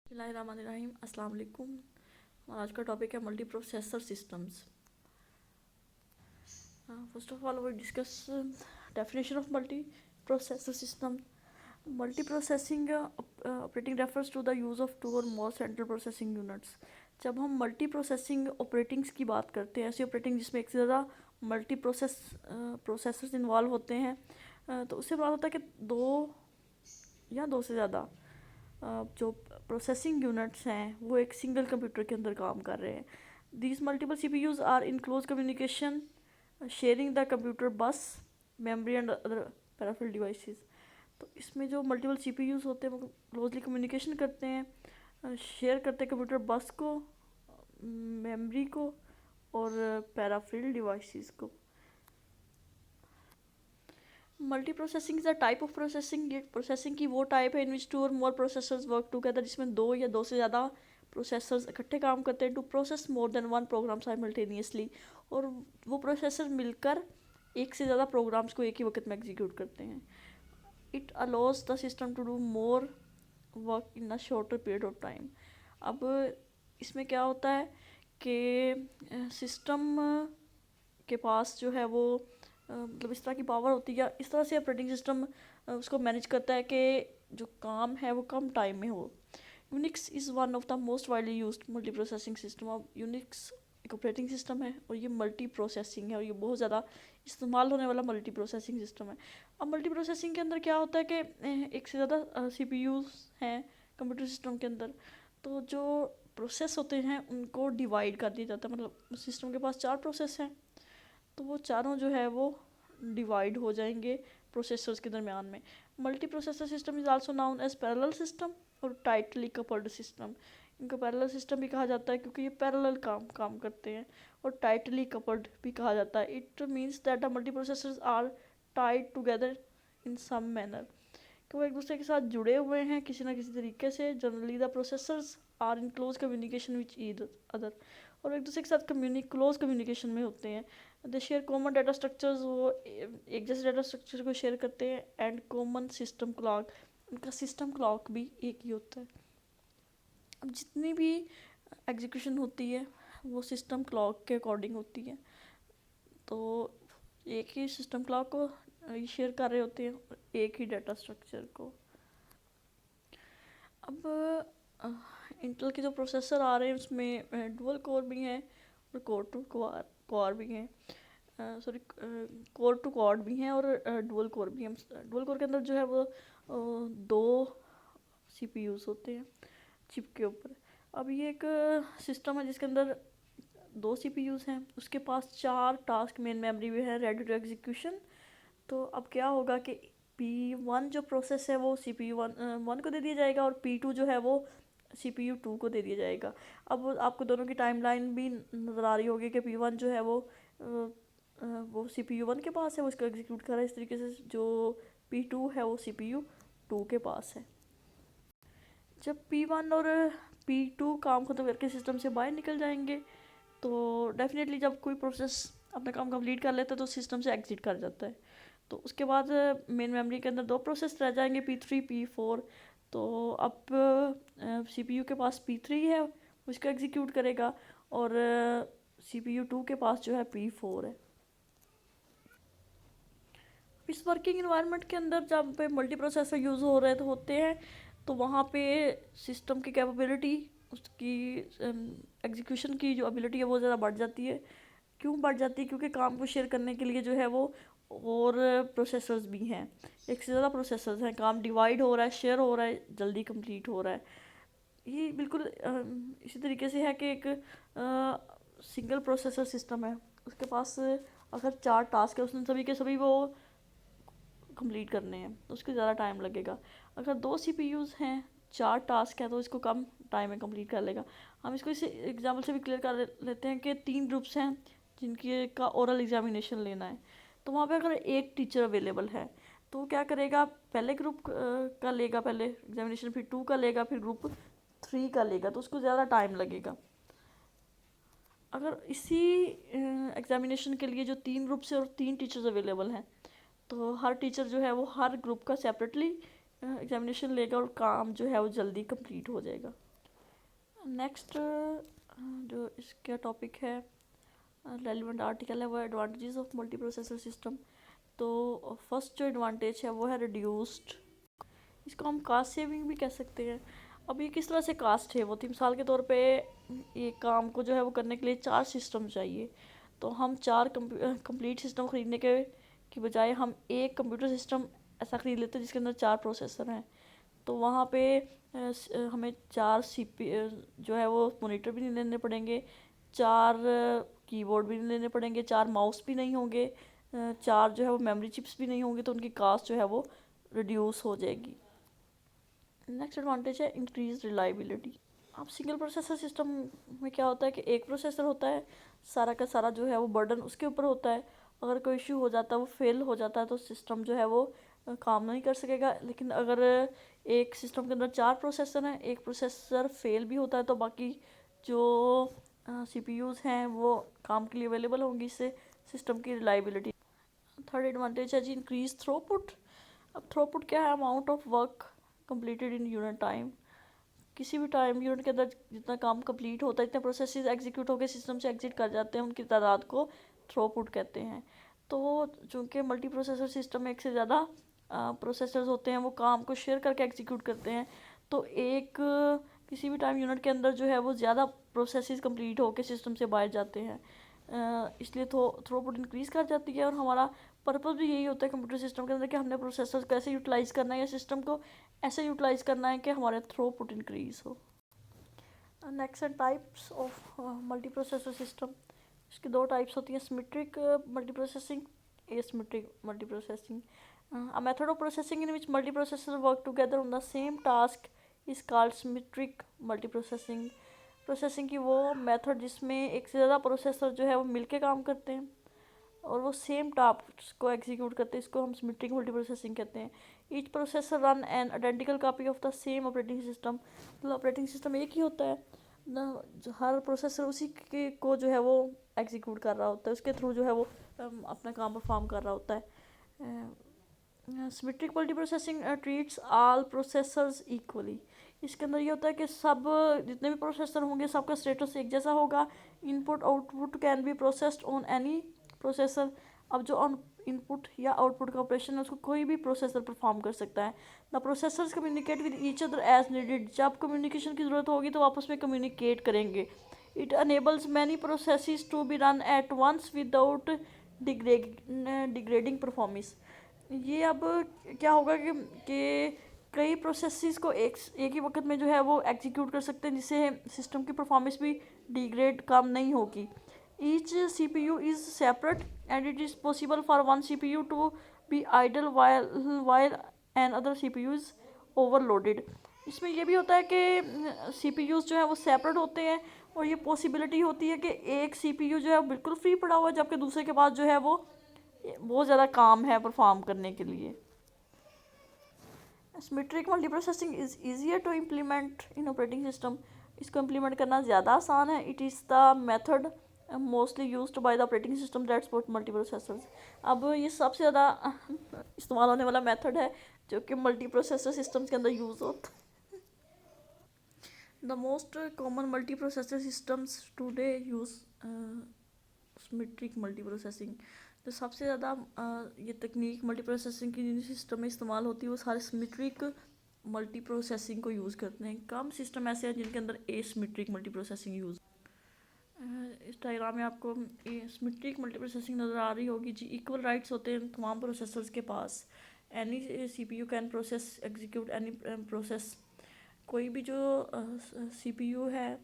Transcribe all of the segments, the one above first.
बिस्मिल्लाहिर्रहमानिर्रहीम अस्सलाम वालेकुम। और आज का टॉपिक है multiprocessor systems. First of all we discuss definition of multiprocessor system. Multiprocessing operating refers to the use of two और मोर सेंट्रल प्रोसेसिंग यूनिट्स। जब हम मल्टी प्रोसेसिंग ऑपरेटिंग्स की बात करते हैं, ऐसी ऑपरेटिंग जिसमें एक से ज़्यादा मल्टी प्रोसेसर्स इन्वॉल्व होते हैं, तो उससे बात होता है कि दो या दो से ज़्यादा जो प्रोसेसिंग यूनिट्स हैं वो एक सिंगल कंप्यूटर के अंदर काम कर रहे हैं। These multiple CPUs are in close communication sharing the computer bus memory and other peripheral devices. तो इसमें जो मल्टीपल सीपीयूज होते हैं वो क्लोजली कम्युनिकेशन करते हैं, शेयर करते हैं कंप्यूटर बस को, मेमोरी को और पैराफिल डिवाइसेस को। Multi processing is a type of processing. ये प्रोसेसिंग की वो टाइप है इन विच टू और मोर प्रोसेसर्स वर्क टुगेदर, जिसमें दो या दो से ज़्यादा प्रोसेसर्स इकट्ठे काम करते हैं to process more than one program simultaneously. और वो प्रोसेसर मिलकर एक से ज़्यादा प्रोग्राम्स को एक ही वक्त में एग्जीक्यूट करते हैं। It allows the system to do more work in a shorter period of time. अब इसमें क्या होता है कि सिस्टम के पास जो है वो मतलब इस तरह की पावर होती है, इस तरह से ऑपरेटिंग सिस्टम उसको मैनेज करता है कि जो काम है वो कम टाइम में हो। Unix is one of the most widely used multi processing system. अब यूनिक्स एक ऑपरेटिंग सिस्टम है और ये मल्टी प्रोसेसिंग है और ये बहुत ज़्यादा इस्तेमाल होने वाला मल्टी प्रोसेसिंग सिस्टम है। अब मल्टी प्रोसेसिंग के अंदर क्या होता है कि एक से ज़्यादा सीपीयूज हैं कंप्यूटर सिस्टम के अंदर, तो जो प्रोसेस होते हैं उनको डिवाइड कर दिया जाता है। मतलब सिस्टम के पास चार प्रोसेस हैं तो वो चारों जो है वो डिवाइड हो जाएंगे प्रोसेसर्स के दरमियान में। Multiprocessor system is also known as parallel system और टाइटली कपल्ड सिस्टम। इनको पैरेलल सिस्टम भी कहा जाता है क्योंकि ये पैरेलल काम करते हैं, और टाइटली कपल्ड भी कहा जाता है। It means that the multiprocessors are tied together in some manner, कि वो एक दूसरे के साथ जुड़े हुए हैं किसी ना किसी तरीके से। Generally the processors are in close communication which each other, और एक दूसरे के साथ क्लोज कम्युनिकेशन में होते हैं। दे शेयर कॉमन डाटा स्ट्रक्चर्स, वो एक जैसे डाटा स्ट्रक्चर को शेयर करते हैं। एंड कॉमन सिस्टम क्लॉक, उनका सिस्टम क्लॉक भी एक ही होता है। अब जितनी भी एग्जीक्यूशन होती है वो सिस्टम क्लॉक के अकॉर्डिंग होती है, तो एक ही सिस्टम क्लॉक को शेयर कर रहे होते हैं, एक ही डाटा स्ट्रक्चर को। अब इंटेल के जो प्रोसेसर आ रहे हैं उसमें डुअल कोर भी हैं और कोर टू कोर भी हैं, सॉरी कोर टू कोर भी हैं और डुअल कोर भी हैं। डुअल कोर के अंदर जो है वो दो सीपीयूज होते हैं चिप के ऊपर। अब ये एक सिस्टम है जिसके अंदर दो सीपीयूज हैं, उसके पास चार टास्क मेन मेमोरी में है रेडी टू एग्जीक्यूशन। तो अब क्या होगा कि P1 जो प्रोसेस है वो CPU वन को दे दिया जाएगा और P2 जो है वो CPU 2 को दे दिया जाएगा। अब आपको दोनों की टाइमलाइन भी नज़र आ रही होगी कि P1 जो है वो CPU 1 के पास है, वो इसको एग्जीक्यूट कर रहा है। इस तरीके से जो P2 है वो CPU 2 के पास है। जब P1 और P2 काम खत्म करके सिस्टम से बाहर निकल जाएंगे तो डेफिनेटली जब कोई प्रोसेस अपना काम कंप्लीट कर लेता है तो सिस्टम से एग्जिट कर जाता है। तो उसके बाद मेन मेमोरी के अंदर दो प्रोसेस रह जाएंगे P3 P4। तो अब CPU के पास P3 है, उसको एग्जीक्यूट करेगा, और CPU 2 के पास जो है P4 है। इस वर्किंग इन्वायरमेंट के अंदर जब पे मल्टी प्रोसेसर यूज़ हो रहे होते हैं तो वहाँ पे सिस्टम की कैपेबिलिटी, उसकी एग्जीक्यूशन की जो एबिलिटी है वो ज़्यादा बढ़ जाती है। क्यों बढ़ जाती है? क्योंकि काम को शेयर करने के लिए जो है वो और प्रोसेसर्स भी हैं, एक से ज़्यादा प्रोसेसर्स हैं, काम डिवाइड हो रहा है, शेयर हो रहा है, जल्दी कंप्लीट हो रहा है। ये बिल्कुल इसी तरीके से है कि एक सिंगल प्रोसेसर सिस्टम है, उसके पास अगर चार टास्क है उसने सभी के सभी वो कंप्लीट करने हैं तो उसको ज़्यादा टाइम लगेगा। अगर दो सीपीयूज़ हैं, चार टास्क हैं, तो इसको कम टाइम में कंप्लीट कर लेगा। हम इसको इस एग्जांपल से भी क्लियर कर लेते हैं कि तीन ग्रुप्स हैं जिनके का ओरल एग्जामिनेशन लेना है। तो वहाँ पे अगर एक टीचर अवेलेबल है तो क्या करेगा, पहले ग्रुप का लेगा पहले एग्जामिनेशन, फिर 2 का लेगा, फिर ग्रुप 3 का लेगा, तो उसको ज़्यादा टाइम लगेगा। अगर इसी एग्जामिनेशन के लिए जो तीन ग्रुप्स है और तीन टीचर्स अवेलेबल हैं तो हर टीचर जो है वो हर ग्रुप का सेपरेटली एग्जामिनेशन लेगा और काम जो है वो जल्दी कंप्लीट हो जाएगा। नेक्स्ट जो इसका टॉपिक है रेलिवेंट आर्टिकल है वो advantages of multiprocessor system. तो फर्स्ट जो एडवांटेज है वो है रिड्यूस्ड, इसको हम कास्ट सेविंग भी कह सकते हैं। अब ये किस तरह से कास्ट है, वो मिसाल के तौर पे ये काम को जो है वो करने के लिए 4 सिस्टम चाहिए, तो हम 4 कंप्लीट सिस्टम ख़रीदने के की बजाय हम एक कंप्यूटर सिस्टम ऐसा ख़रीद लेते हैं जिसके अंदर 4 प्रोसेसर हैं। तो वहाँ पे हमें 4 जो है वो मॉनिटर भी नहीं लेने पड़ेंगे, 4 कीबोर्ड भी नहीं लेने पड़ेंगे, 4 माउस भी नहीं होंगे, 4 जो है वो मेमोरी चिप्स भी नहीं होंगे, तो उनकी कास्ट जो है वो रिड्यूस हो जाएगी। नेक्स्ट एडवांटेज है इंक्रीज रिलायबिलिटी। अब सिंगल प्रोसेसर सिस्टम में क्या होता है कि एक प्रोसेसर होता है, सारा का सारा जो है वो बर्डन उसके ऊपर होता है। अगर कोई इशू हो जाता है, वो फेल हो जाता है, तो सिस्टम जो है वो काम नहीं कर सकेगा। लेकिन अगर एक सिस्टम के अंदर 4 प्रोसेसर हैं, एक प्रोसेसर फेल भी होता है, तो बाकी जो सीपीयूज़ हैं वो काम के लिए अवेलेबल होंगी, इससे सिस्टम की रिलायबिलिटी। थर्ड एडवांटेज है जी इंक्रीज थ्रोपुट। अब थ्रोपुट क्या है, amount of work completed in unit time. किसी भी टाइम यूनिट के अंदर जितना काम कंप्लीट होता है, इतने प्रोसेसेस एग्जीक्यूट होकर सिस्टम से एग्जिट कर जाते हैं, उनकी तादाद को थ्रोपुट कहते हैं। तो चूँकि मल्टी प्रोसेसर सिस्टम में एक से ज़्यादा प्रोसेसर्स होते हैं, वो काम को शेयर करके एग्जीक्यूट करते हैं, तो एक किसी भी टाइम यूनिट के अंदर जो है वो ज़्यादा प्रोसेसेस कंप्लीट होकर सिस्टम से बाहर जाते हैं, इसलिए थ्रोपुट इंक्रीज़ कर जाती है। और हमारा पर्पज़ भी यही होता है कंप्यूटर सिस्टम के अंदर कि हमने प्रोसेसर को ऐसे यूटिलाइज़ करना है या सिस्टम को ऐसे यूटिलाइज़ करना है कि हमारे थ्रोपुट इंक्रीज़ हो। नेक्स्ट है types of multiprocessor system. इसकी 2 टाइप्स होती हैं, symmetric multi processing, asymmetric multi processing. A method of processing in which multiprocessors work together on the same task is called symmetric multiprocessing। Processing की वो method जिसमें एक से ज़्यादा processor जो है वो मिलके काम करते हैं और वो सेम टास्क को एग्जीक्यूट करते हैं, इसको हम सिमेट्रिक मल्टीप्रोसेसिंग कहते हैं। Each processor run an identical copy of the same operating system. मतलब ऑपरेटिंग सिस्टम एक ही होता है ना, हर प्रोसेसर उसी के को जो है वो एग्जीक्यूट कर रहा होता है, उसके थ्रू जो है वो अपना काम परफॉर्म कर रहा होता है। Symmetric multiprocessing treats all processors equally. इसके अंदर ये होता है कि सब जितने भी प्रोसेसर होंगे सबका स्टेटस एक जैसा होगा। Input output can be processed on any processor. अब जो इनपुट या आउटपुट का ऑपरेशन है उसको कोई भी प्रोसेसर परफॉर्म कर सकता है। The processors communicate with each other as needed. जब कम्युनिकेशन की ज़रूरत होगी तो आपस में कम्युनिकेट करेंगे। It enables many processes to be run at once without degrading performance. ये अब क्या होगा कि कई प्रोसेसेस को एक ही वक्त में जो है वो एग्जीक्यूट कर सकते हैं, जिससे सिस्टम की परफॉर्मेंस भी डिग्रेड कम नहीं होगी। Each CPU is separate and it is possible for one CPU to be idle while and other CPU is overloaded. इसमें यह भी होता है कि CPUs जो है वो सेपरेट होते हैं और ये पॉसिबिलिटी होती है कि एक CPU जो है बिल्कुल फ्री पड़ा हुआ है, जबकि दूसरे के पास जो है वो बहुत ज़्यादा काम है परफॉर्म करने के लिए। Symmetric multiprocessing is easier to implement in operating system. इसको इम्प्लीमेंट करना ज़्यादा आसान है। It is the method mostly used by the operating system that support multiprocessors. अब ये सबसे ज़्यादा इस्तेमाल होने वाला मेथड है जो कि मल्टीप्रोसेसर सिस्टम्स के अंदर यूज़ होता है। The most common multiprocessor systems today use symmetric multiprocessing. तो सबसे ज़्यादा ये तकनीक मल्टी प्रोसेसिंग की जिन सिस्टम में इस्तेमाल होती है वो सारे सिमेट्रिक मल्टी प्रोसेसिंग को यूज़ करते हैं। कम सिस्टम ऐसे हैं जिनके अंदर एसिमेट्रिक मल्टी प्रोसेसिंग यूज़। इस डायग्राम में आपको सिमेट्रिक मल्टी प्रोसेसिंग नज़र आ रही होगी जी। इक्वल राइट्स होते हैं तमाम प्रोसेसर्स के पास। Any CPU can process execute any process. कोई भी जो CPU है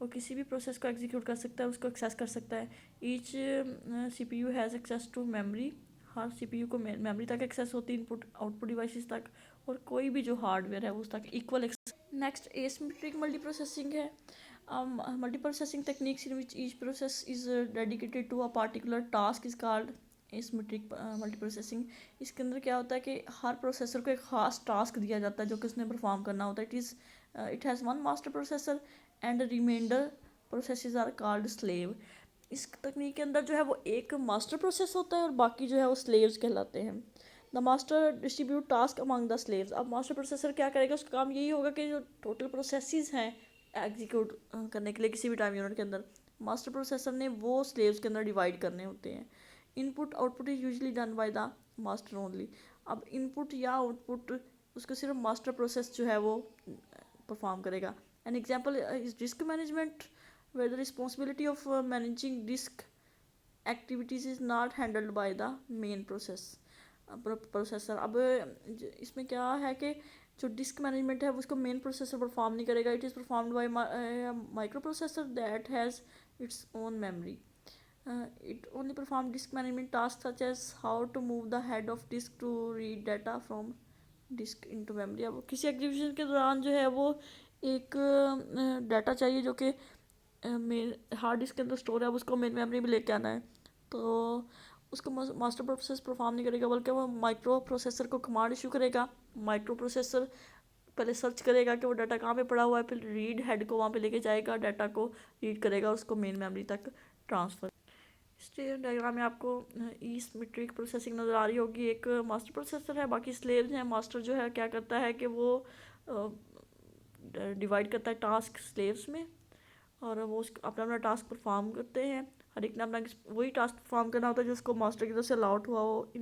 वो किसी भी प्रोसेस को एग्जीक्यूट कर सकता है, उसको एक्सेस कर सकता है। Each CPU has access to memory. हर CPU को मेमोरी तक एक्सेस होती है, इनपुट आउटपुट डिवाइसेस तक, और कोई भी जो हार्डवेयर है उस तक equal access. Next asymmetric multi processing है। Multi processing techniques in which each process is dedicated to a particular task is called asymmetric multi processing. इसके अंदर क्या होता है कि हर प्रोसेसर को एक ख़ास टास्क दिया जाता है जो कि उसने परफॉर्म करना होता है। It has one master processor and reminder processes are called slave. इस तकनीक के अंदर जो है वो एक मास्टर प्रोसेस होता है और बाकी जो है वो स्लेव्स कहलाते हैं। The master distribute task among the slaves. अब मास्टर प्रोसेसर क्या करेगा, उसका काम यही होगा कि जो टोटल प्रोसेसेस हैं एग्जीक्यूट करने के लिए किसी भी टाइम यूनिट के अंदर मास्टर प्रोसेसर ने वो स्लेव्स के अंदर डिवाइड करने होते हैं। Input output is usually done by the master only. अब इनपुट या आउटपुट उसको सिर्फ मास्टर प्रोसेस जो है वो परफॉर्म करेगा। An example is disk management where the responsibility of managing disk activities is not handled by the main processor. अब इसमें क्या है कि जो डिस्क मैनेजमेंट है उसको मेन प्रोसेसर परफॉर्म नहीं करेगा। It is performed by micro processor that has its own memory. It only perform disk management tasks such as how to move the head of disk to read data from disk into memory। अब किसी execution के दौरान जो है वो एक data चाहिए जो कि मेन हार्ड डिस्क के अंदर स्टोर है, अब उसको मेन मेमोरी में लेके आना है, तो उसको मास्टर प्रोसेस परफॉर्म नहीं करेगा बल्कि वो माइक्रो प्रोसेसर को कमांड इशू करेगा। माइक्रो प्रोसेसर पहले सर्च करेगा कि वो डाटा कहाँ पे पड़ा हुआ है, फिर रीड हेड को वहाँ पे लेके जाएगा, डाटा को रीड करेगा और उसको मेन मेमोरी तक ट्रांसफ़र। इस डायग्राम में आपको ई सिमेट्रिक प्रोसेसिंग नज़र आ रही होगी। एक मास्टर प्रोसेसर है, बाकी स्लेव्स हैं। मास्टर जो है क्या करता है कि वो डिवाइड करता है टास्क स्लेव्स में और वो अपना अपना टास्क परफॉर्म करते हैं। हर एक ने अपना वही टास्क परफॉर्म करना होता है जिसको मास्टर की तरफ से अलाउट हुआ हो।